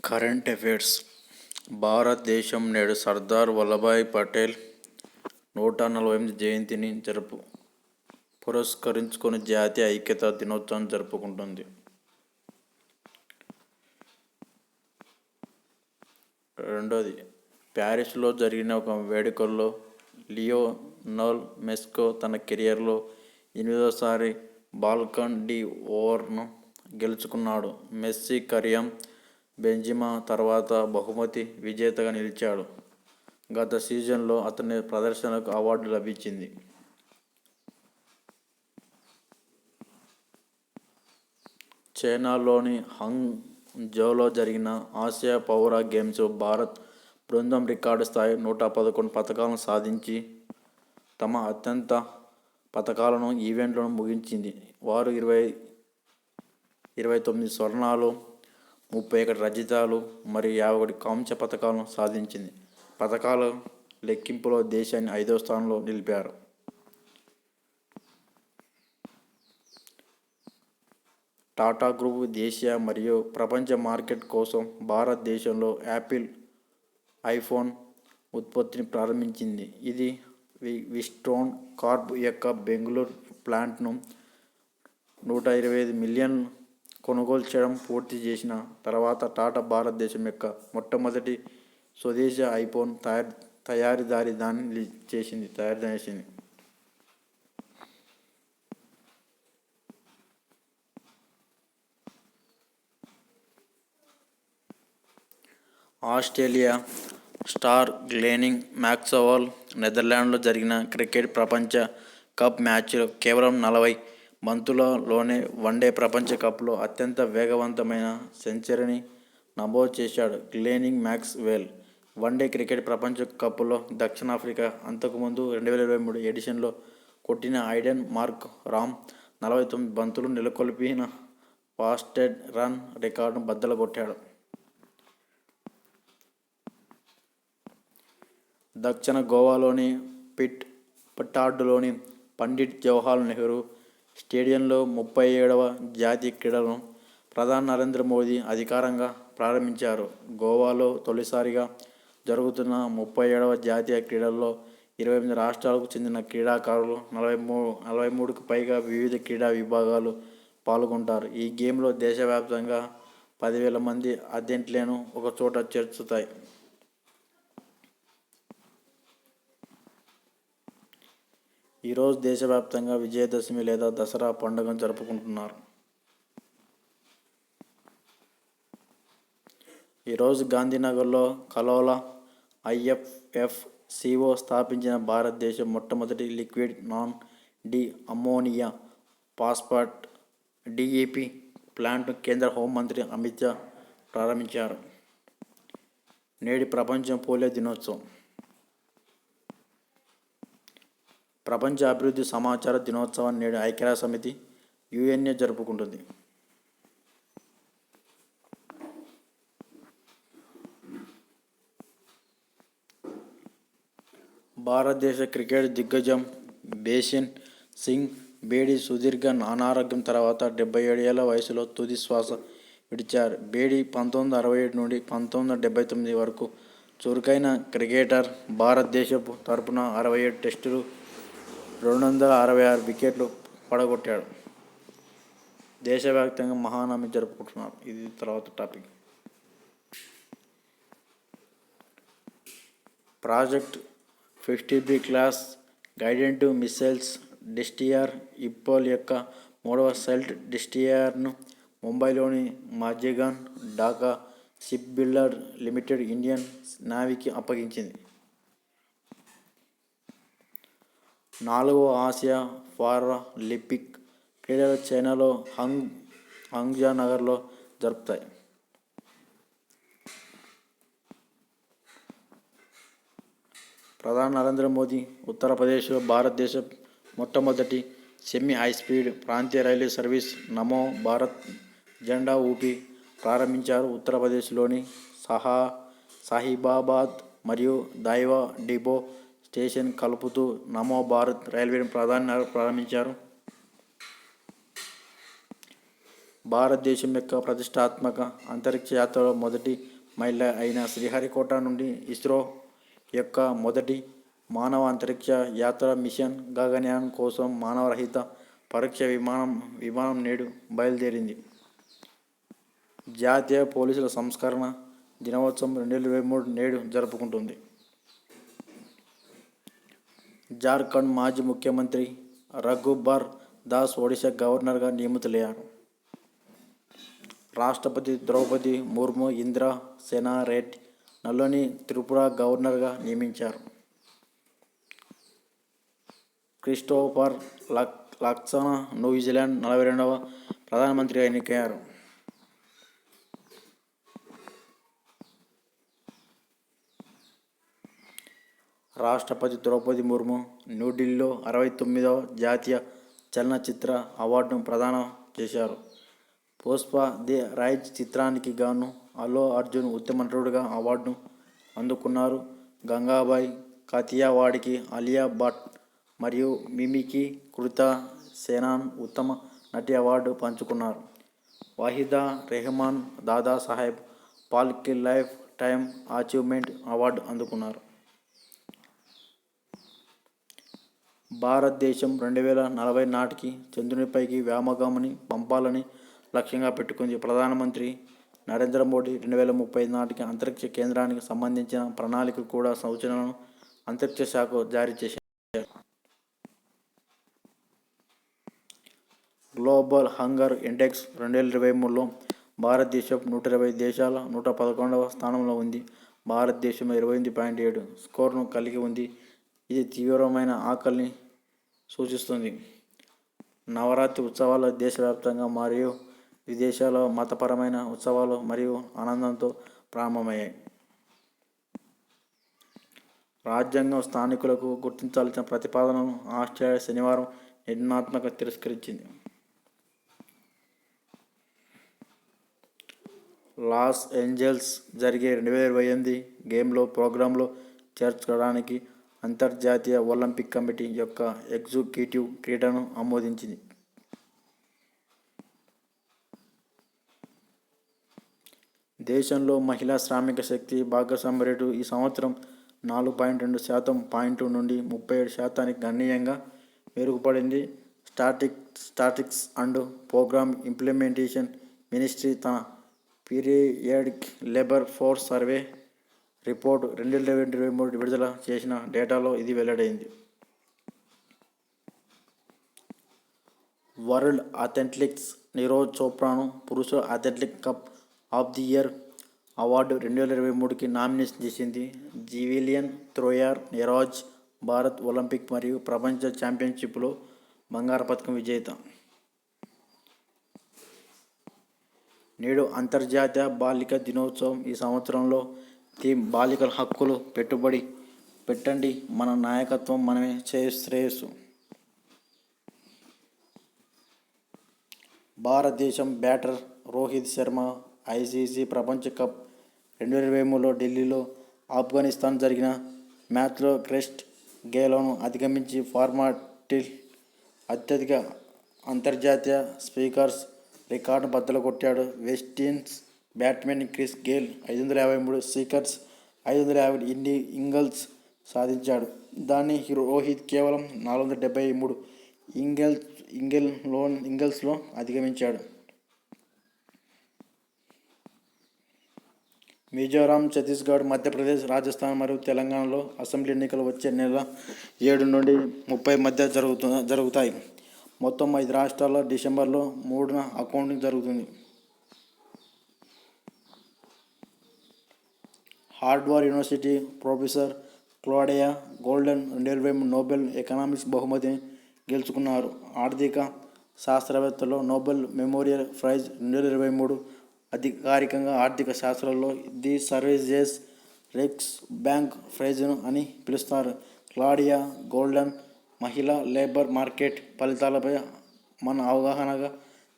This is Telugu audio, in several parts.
Current affairs. భారతదేశం నేడు సర్దార్ వల్లభాయ్ పటేల్ 148 జయంతిని పురస్కరించుకొని జాతీయ ఐక్యతా దినోత్సవం జరుపుకుంటుంది. రెండోది, ప్యారిస్లో జరిగిన ఒక వేడుకల్లో లియోనల్ మెస్కో తన కెరియర్లో 8వసారి బాల్కన్ డి ఓర్ను గెలుచుకున్నాడు. మెస్సీ కరీం బెంజిమా తర్వాత బహుమతి విజేతగా నిలిచాడు. గత సీజన్లో అతని ప్రదర్శనకు అవార్డు లభించింది. చైనాలోని హంగ్జౌలో జరిగిన ఆసియా పౌర గేమ్స్ భారత్ బృందం రికార్డు స్థాయి 111 పతకాలను సాధించి తమ అత్యంత పతకాలను ఈవెంట్లను ముగించింది. వారు 29 స్వర్ణాలు, 31 రజతాలు మరియు 51 కాంస్య పతకాలను సాధించింది. పతకాల లెక్కింపులో దేశాన్ని 5వ స్థానంలో నిలిపారు. టాటా గ్రూప్ దేశీయ మరియు ప్రపంచ మార్కెట్ కోసం భారతదేశంలో యాపిల్ ఐఫోన్ ఉత్పత్తిని ప్రారంభించింది. ఇది విస్ట్రోన్ కార్ప్ యొక్క బెంగళూరు ప్లాంట్ను 125 మిలియన్ కొనుగోలు చేయడం పూర్తి చేసిన తర్వాత టాటా భారతదేశం యొక్క మొట్టమొదటి స్వదేశీ ఐఫోన్ తయారీదారి దాన్ని చేసింది. ఆస్ట్రేలియా స్టార్ గ్లెన్ మ్యాక్స్వెల్ నెదర్లాండ్లో జరిగిన క్రికెట్ ప్రపంచ కప్ మ్యాచ్లో కేవలం 40 బంతుల్లోనే వన్డే ప్రపంచ కప్లో అత్యంత వేగవంతమైన సెంచరీని నమోదు చేశాడు. గ్లెన్ మ్యాక్స్వెల్ వన్డే క్రికెట్ ప్రపంచ కప్లో దక్షిణాఫ్రికా అంతకుముందు 2023 ఎడిషన్లో కొట్టిన ఐడెన్ మార్క్ రామ్ 49 బంతులు నెలకొల్పిన ఫాస్టెస్ట్ రన్ రికార్డును బద్దలుకొట్టాడు. దక్షిణ గోవాలోని పిట్పాట్రాలోని పండిట్ జవహర్లాల్ నెహ్రూ స్టేడియంలో 37వ జాతీయ క్రీడలను ప్రధాని నరేంద్ర మోదీ అధికారికంగా ప్రారంభించారు. గోవాలో తొలిసారిగా జరుగుతున్న 37వ జాతీయ క్రీడల్లో 28 రాష్ట్రాలకు చెందిన క్రీడాకారులు 43కు పైగా వివిధ క్రీడా విభాగాలు పాల్గొంటారు. ఈ గేమ్లో దేశవ్యాప్తంగా 10,000 మంది అథ్లెట్లను ఒకచోట చేర్చుతాయి. ఈరోజు దేశవ్యాప్తంగా విజయదశమి లేదా దసరా పండుగను జరుపుకుంటున్నారు. ఈరోజు గాంధీనగర్లో కలోలా IFFCO స్థాపించిన భారతదేశం మొట్టమొదటి liquid non ammonia phosphate DAP ప్లాంట్ను కేంద్ర హోంమంత్రి అమిత్ షా ప్రారంభించారు. నేడు ప్రపంచ పోలియో దినోత్సవం. ప్రపంచ అభివృద్ధి సమాచార దినోత్సవాన్ని నేడు ఐక్యరాజ్యసమితి UN జరుపుకుంటుంది. భారతదేశ క్రికెట్ దిగ్గజం బిషన్ సింగ్ బేడీ సుదీర్ఘ అనారోగ్యం తర్వాత 77 ఏళ్ల వయసులో తుది శ్వాస విడిచారు. బేడీ 1967 నుండి 1979 వరకు చురుకైన క్రికెటర్. భారతదేశపు తరపున 67 టెస్టులు, 266 వికెట్లు పడగొట్టాడు. దేశవ్యాప్తంగా మహానవమి జరుపుకుంటున్నారు. ఇది తర్వాత topic. Project 50B class guided missiles destroyer Imphal యొక్క 3వ స్టెల్త్ డెస్ట్రాయర్ను ముంబైలోని Mazagon dock ship builder limited Indian నేవీకి అప్పగించింది. 4వ ఆసియా పారాలింపిక్ క్రీడలు చైనాలో హంగ్జౌ నగర్లో జరుగుతాయి. ప్రధాని నరేంద్ర మోదీ ఉత్తరప్రదేశ్లో భారతదేశ మొట్టమొదటి సెమీ హైస్పీడ్ ప్రాంతీయ రైలు సర్వీస్ నమో భారత్ జెండా ఊపి ప్రారంభించారు. ఉత్తరప్రదేశ్లోని సాహిబాబాద్ మరియు దైవా డిపో స్టేషన్ కలుపుతూ నమో భారత్ రైల్వేని ప్రధాని ప్రారంభించారు. భారతదేశం యొక్క ప్రతిష్టాత్మక అంతరిక్ష యాత్రలో మొదటి మహిళ అయిన శ్రీహరికోట నుండి ఇస్రో యొక్క మొదటి మానవ అంతరిక్ష యాత్ర మిషన్ గగన్యాన్ కోసం మానవరహిత పరీక్ష విమానం నేడు బయలుదేరింది. జాతీయ పోలీసుల సంస్కరణ దినోత్సవం 2023 నేడు జరుపుకుంటుంది. జార్ఖండ్ మాజీ ముఖ్యమంత్రి రఘుబర్ దాస్ ఒడిశా గవర్నర్గా నియమితులయ్యారు. రాష్ట్రపతి ద్రౌపది ముర్ము ఇందిరా సేనా రెడ్డి నల్లోని త్రిపుర గవర్నర్గా నియమించారు. క్రిస్టోఫర్ లక్సనా న్యూజిలాండ్ 42వ ప్రధానమంత్రిగా ఎన్నికయ్యారు. రాష్ట్రపతి ద్రౌపది ముర్ము న్యూఢిల్లీలో 69వ జాతీయ చలనచిత్ర అవార్డును ప్రదానం చేశారు. పుష్ప ది రైజ్ చిత్రానికి గాను అల్లు అర్జున్ ఉత్తమ నటుడిగా అవార్డును అందుకున్నారు. గంగాబాయ్ కతియావాడికి ఆలియా భట్ మరియు మిమికి కృతా సేనాన్ ఉత్తమ నటి అవార్డు పంచుకున్నారు. Waheeda Rehman Dada Saheb Phalke life time achievement award అందుకున్నారు. భారతదేశం 2040 నాటికి చంద్రునిపైకి వ్యోమగామిని పంపాలని లక్ష్యంగా పెట్టుకుంది. ప్రధానమంత్రి నరేంద్ర మోడీ 2035 నాటికి అంతరిక్ష కేంద్రానికి సంబంధించిన ప్రణాళికలు కూడా సూచనలను అంతరిక్ష శాఖ జారీ చేశారు. గ్లోబల్ హంగర్ ఇండెక్స్ 2023లో భారతదేశం 120 దేశాల 111వ స్థానంలో ఉంది. భారతదేశం 28.7 స్కోర్ను కలిగి ఉంది. ఇది తీవ్రమైన ఆకలిని సూచిస్తుంది. నవరాత్రి ఉత్సవాలు దేశవ్యాప్తంగా మరియు విదేశాల్లో మతపరమైన ఉత్సవాలు మరియు ఆనందంతో ప్రారంభమయ్యాయి. రాజ్యాంగం స్థానికులకు గుర్తించాల్సిన ప్రతిపాదనను ఆస్ట్రేలియా శనివారం నిర్ణయాత్మకంగా తిరస్కరించింది. లాస్ ఏంజల్స్ జరిగే 2028 గేమ్లో ప్రోగ్రాంలో చేర్చడానికి అంతర్జాతీయ ఒలింపిక్ కమిటీ యొక్క ఎగ్జిక్యూటివ్ క్రీడను ఆమోదించింది. దేశంలో మహిళా శ్రామిక శక్తి భాగస్వామ్య రేటు ఈ సంవత్సరం 4.2% పాయింట్ నుండి 37% గణనీయంగా మెరుగుపడింది. Statistics and programme implementation ministry తన periodic labour force survey report 2023 విడుదల చేసిన డేటాలో ఇది వెల్లడైంది. వరల్డ్ అథ్లెటిక్స్ నీరజ్ చోప్రాను పురుషుల athletic cup of the year award 2023కి నామినేషన్ చేసింది. Javelin thrower Neeraj Bharat Olympic మరియు ప్రపంచ ఛాంపియన్షిప్లో బంగారు పతకం విజేత. నేడు అంతర్జాతీయ బాలిక దినోత్సవం. ఈ సంవత్సరంలో థీమ్ బాలికల హక్కులు. పెట్టుబడి పెట్టండి మన నాయకత్వం మనమే శ్రేయస్సు. భారతదేశం బ్యాటర్ రోహిత్ శర్మ ఐసీసీ ప్రపంచ కప్ 2023లో ఢిల్లీలో ఆఫ్ఘనిస్తాన్ జరిగిన మ్యాచ్లో క్రిస్ గేల్ను అధిగమించి ఫార్మాట్లో అత్యధిక అంతర్జాతీయ స్పీకర్స్ రికార్డును బద్దలు కొట్టాడు. West Indies batsmen Chris Gayle 553 sixers, 550 ఇంగిల్స్ సాధించాడు. దాన్ని రోహిత్ కేవలం 473 ఇంగిల్స్లో అధిగమించాడు. మిజోరాం, ఛత్తీస్గఢ్, మధ్యప్రదేశ్, రాజస్థాన్ మరియు తెలంగాణలో అసెంబ్లీ ఎన్నికలు వచ్చే నెల 7 నుండి 30 మధ్య జరుగుతాయి. మొత్తం 5 రాష్ట్రాల్లో డిసెంబర్లో 3న కౌంటింగ్ జరుగుతుంది. Harvard university professor Claudia golden 2023 Nobel economics బహుమతిని గెలుచుకున్నారు. ఆర్థిక శాస్త్రవేత్తలో నోబెల్ మెమోరియల్ ప్రైజ్ 2023 అధికారికంగా ఆర్థిక శాస్త్రంలో ది సర్వీసెస్ రిక్స్ బ్యాంక్ ప్రైజ్ను అని పిలుస్తారు. క్లాడియా గోల్డన్ మహిళా లేబర్ మార్కెట్ ఫలితాలపై మన అవగాహనగా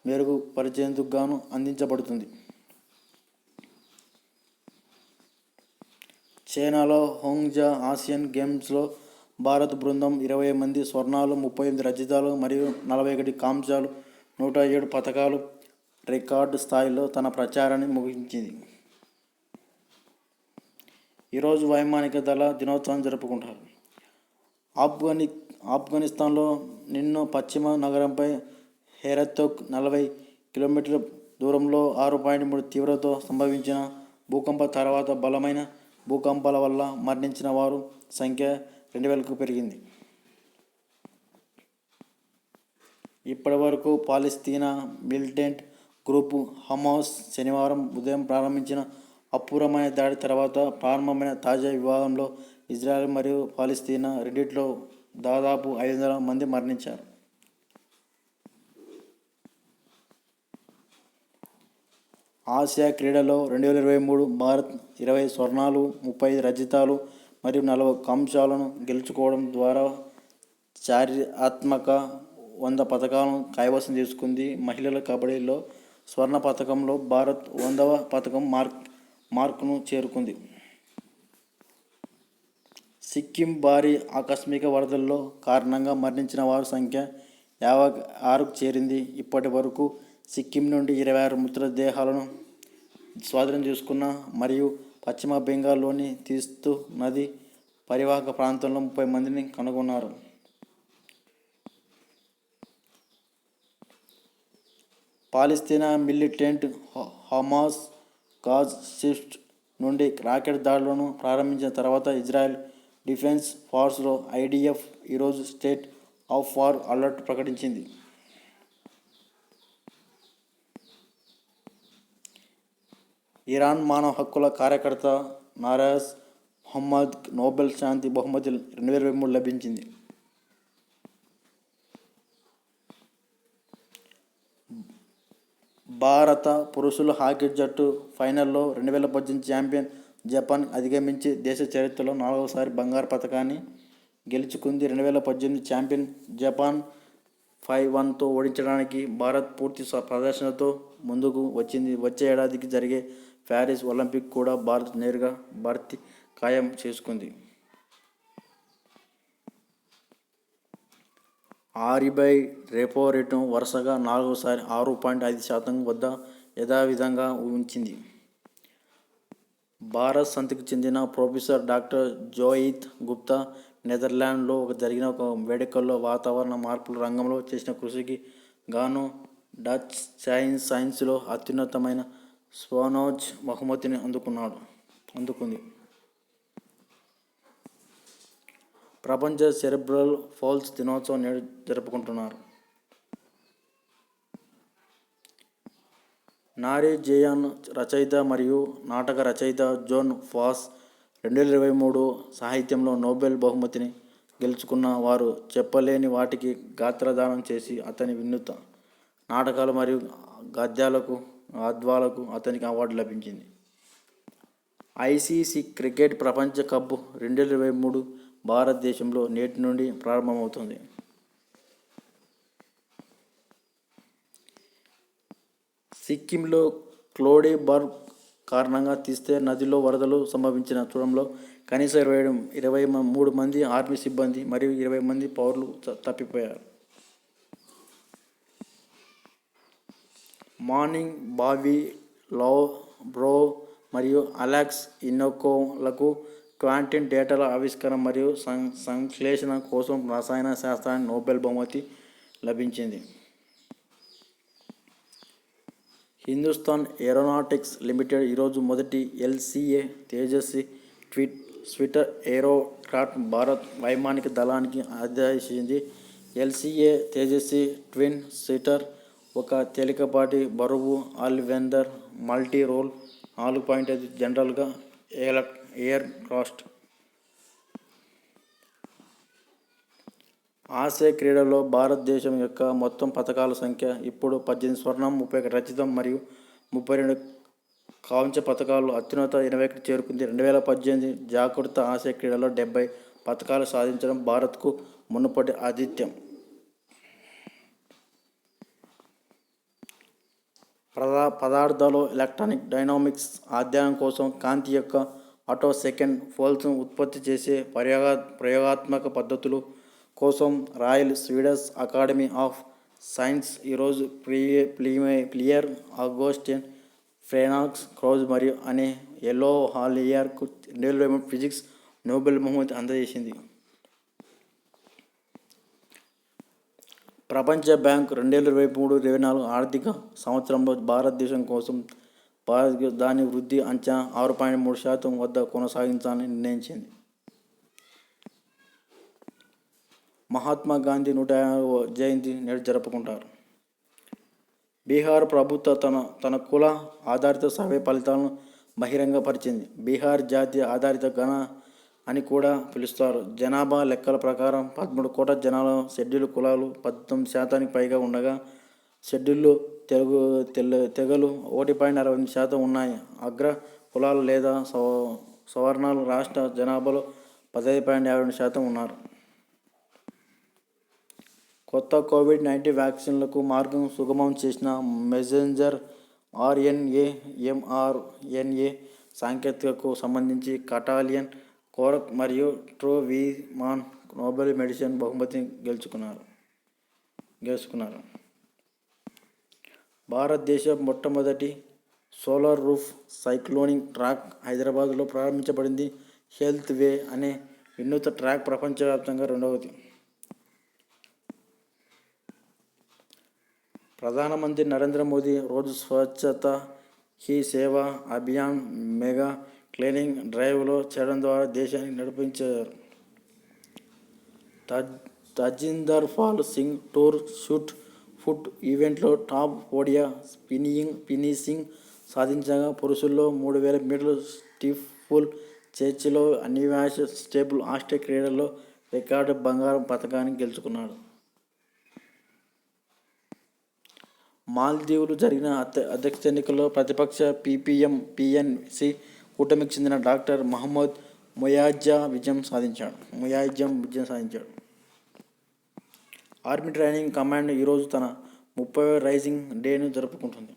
మెరుగుపరిచేందుకు గాను అందించబడుతుంది. చైనాలో హోంగ్జా ఆసియన్ గేమ్స్లో భారత బృందం 20 మంది స్వర్ణాలు, 38 రజతాలు మరియు 41 కాంస్యాలు, 107 పతకాలు రికార్డు స్థాయిలో తన ప్రచారాన్ని ముగించింది. ఈరోజు వైమానిక దళ దినోత్సవం జరుపుకుంటారు. ఆఫ్ఘని ఆఫ్ఘనిస్తాన్లో నిన్న పశ్చిమ నగరంపై హెరత్కు 40 కిలోమీటర్ల దూరంలో 6.3 తీవ్రతతో సంభవించిన భూకంప తర్వాత బలమైన భూకంపాల వల్ల మరణించిన వారు సంఖ్య 2000కు పెరిగింది. ఇప్పటి వరకు పాలస్తీనా మిలిటెంట్ గ్రూపు హమాస్ శనివారం ఉదయం ప్రారంభించిన అపూర్వమైన దాడి తర్వాత ప్రారంభమైన తాజా వివాదంలో ఇజ్రాయెల్ మరియు పాలస్తీనా రెండిట్లో దాదాపు 500 మంది మరణించారు. ఆసియా క్రీడల్లో 2023 భారత్ 20 స్వర్ణాలు, 35 రజతాలు మరియు 40 కాంస్యాలను గెలుచుకోవడం ద్వారా చారిత్రాత్మక 100 పతకాలను కైవసం చేసుకుంది. మహిళల కబడ్డీలో స్వర్ణ పతకంలో భారత్ 100వ పతకం మార్కును చేరుకుంది. సిక్కిం భారీ ఆకస్మిక వరదల్లో కారణంగా మరణించిన వారి సంఖ్య 56కు చేరింది. ఇప్పటి వరకు సిక్కిం నుండి 26 మృతదేహాలను స్వాధీనం చేసుకున్న మరియు పశ్చిమ బెంగాల్లోని తీస్తూ నది పరివాహక ప్రాంతంలో 30 మందిని కనుగొన్నారు. పాలస్తీనా మిలిటెంట్ హమాస్ గాజా స్ట్రిప్ నుండి రాకెట్ దాడులను ప్రారంభించిన తర్వాత ఇజ్రాయెల్ డిఫెన్స్ ఫోర్స్ IDF ఈరోజు స్టేట్ ఆఫ్ వార్ అలర్ట్ ప్రకటించింది. ఇరాన్ మానవ హక్కుల కార్యకర్త నారాస్ మొహమ్మద్కు నోబెల్ శాంతి బహుమతి 2023 లభించింది. భారత పురుషుల హాకీ జట్టు ఫైనల్లో 2018 ఛాంపియన్ జపాన్ అధిగమించి దేశ చరిత్రలో 4వసారి బంగారు పతకాన్ని గెలుచుకుంది. 2018 ఛాంపియన్ జపాన్ 5-1తో ఓడించడానికి భారత్ పూర్తి ప్రదర్శనతో ముందుకు వచ్చింది. వచ్చే ఏడాదికి జరిగే ప్యారిస్ ఒలింపిక్ కూడా భారత్ నేరుగా భర్తీ ఖాయం చేసుకుంది. RBI రెపో రేటును వరుసగా 4వసారి 6.5% వద్ద యథావిధంగా ఉంచింది. భారత్ సంతకు చెందిన ప్రొఫెసర్ డాక్టర్ జోయిత్ గుప్తా నెదర్లాండ్లో జరిగిన ఒక వేడుకల్లో వాతావరణ మార్పుల రంగంలో చేసిన కృషికి గాను డచ్ సైన్స్లో అత్యున్నతమైన స్వానోజ్ బహుమతిని అందుకుంది. ప్రపంచ సెరెబ్రల్ పాల్సీ దినోత్సవం నేడు జరుపుకుంటున్నారు. నార్వేజియన్ రచయిత మరియు నాటక రచయిత జోన్ ఫాస్ 2023 సాహిత్యంలో నోబెల్ బహుమతిని గెలుచుకున్న వారు చెప్పలేని వాటికి గాత్రదానం చేసి అతని వినూత్న నాటకాలు మరియు గద్యాలకు అతనికి అవార్డు లభించింది. ICC క్రికెట్ ప్రపంచ కప్ 2023 భారతదేశంలో నేటి నుండి ప్రారంభమవుతుంది. సిక్కింలో క్లౌడీ బర్ఫ్ కారణంగా తీస్తే నదిలో వరదలు సంభవించిన చూడంలో కనీసం 23 మంది ఆర్మీ సిబ్బంది మరియు 20 మంది పౌరులు తప్పిపోయారు. మార్నింగ్ బాబీ బ్రో మరియు అలెక్స్ ఇన్నోకోలకు క్వాంటమ్ డేటాల ఆవిష్కరణ మరియు సంశ్లేషణ కోసం రసాయన శాస్త్రానికి నోబెల్ బహుమతి లభించింది. హిందుస్థాన్ ఏరోనాటిక్స్ లిమిటెడ్ ఈరోజు మొదటి LCA తేజస్వి స్విటర్ ఏరోక్రాఫ్ట్ భారత్ వైమానిక దళానికి ఆదేశించింది. LCA తేజస్వి ట్విన్ స్విటర్ ఒక తేలికపాటి బరువు ఆల్-వెదర్ మల్టీ రోల్ 4.5 జనరల్గా ఎయిర్ క్రాఫ్ట్. ఆసియా క్రీడల్లో భారతదేశం యొక్క మొత్తం పతకాల సంఖ్య ఇప్పుడు 18 స్వర్ణం, 31 రజతం మరియు 32 కాంస్య పతకాలు అత్యున్నత 21కి చేరుకుంది. 2018 జాగృత ఆసియా క్రీడల్లో 70 పతకాలు సాధించడం భారత్కు మునుపటి ఆతిథ్యం. పదార్థాలు ఎలక్ట్రానిక్ డైనమిక్స్ అధ్యయనం కోసం కాంతి యొక్క ఆటో సెకండ్ పోల్స్ను ఉత్పత్తి చేసే ప్రయోగాత్మక పద్ధతులు కోసం royal Swedish academy of science ఈరోజు పియర్ ఆగస్టిన్ ఫ్రెనాక్స్ క్రౌజ్ మరియు అనే ఎలో హాలియర్కు 2023 ఫిజిక్స్ నోబెల్ బహుమతి అందజేసింది. ప్రపంచ బ్యాంక్ 2023-24 ఆర్థిక సంవత్సరంలో భారతదేశం కోసం దాని వృద్ధి అంచనా 6.3% వద్ద కొనసాగించాలని నిర్ణయించింది. మహాత్మా గాంధీ 150వ జయంతి నేడు జరుపుకుంటారు. బీహార్ ప్రభుత్వం తన కుల ఆధారిత సర్వే ఫలితాలను బహిరంగపరిచింది. బీహార్ జాతీయ ఆధారిత గణ అని కూడా పిలుస్తారు. జనాభా లెక్కల ప్రకారం 13 కోట్ల జనాభా షెడ్యూల్ కులాలు 19% పైగా ఉండగా, షెడ్యూల్ తెగలు 1.68% ఉన్నాయి. అగ్ర కులాలు లేదా సవర్ణాలు రాష్ట్ర జనాభాలో 15.52% ఉన్నారు. కొత్త కోవిడ్-19 వ్యాక్సిన్లకు మార్గం సుగమం చేసిన మెసెంజర్ ఆర్ఎన్ఏ, ఎంఆర్ఎన్ఏ సాంకేతికతకు సంబంధించి కటాలియన్ కోరక్ మరియు ట్రూవీమాన్ నోబెల్ మెడిసిన్ బహుమతిని గెలుచుకున్నారు. భారతదేశ మొట్టమొదటి సోలార్ రూఫ్ సైక్లోనింగ్ ట్రాక్ హైదరాబాద్లో ప్రారంభించబడింది. హెల్త్ వే అనే వినూత్న ట్రాక్ ప్రపంచవ్యాప్తంగా రెండవది. ప్రధానమంత్రి నరేంద్ర మోదీ రోజు స్వచ్ఛతా హీ సేవా అభియాన్ మెగా క్లీనింగ్ డ్రైవ్లో చేరడం ద్వారా దేశాన్ని నడిపించారు. తజిందర్ పాల్ సింగ్ టూర్ షూట్ పుట్ ఈవెంట్లో టాప్ పోడియం ఫినిషింగ్ సాధించగా, పురుషుల్లో 3000 మీటర్ల స్టీపుల్ చేజ్లో అన్వేష్ స్టేబుల్ ఆస్ట్రే క్రీడల్లో రికార్డు బంగారం పతకాన్ని గెలుచుకున్నాడు. మాల్దీవులు జరిగిన అధ్యక్ష ఎన్నికల్లో ప్రతిపక్ష పిఎన్సి కూటమికి చెందిన డాక్టర్ మహమ్మద్ మొయాజ్జం విజయం సాధించాడు. ఆర్మీ ట్రైనింగ్ కమాండ్ ఈరోజు తన 30వ రైజింగ్ డేను జరుపుకుంటుంది.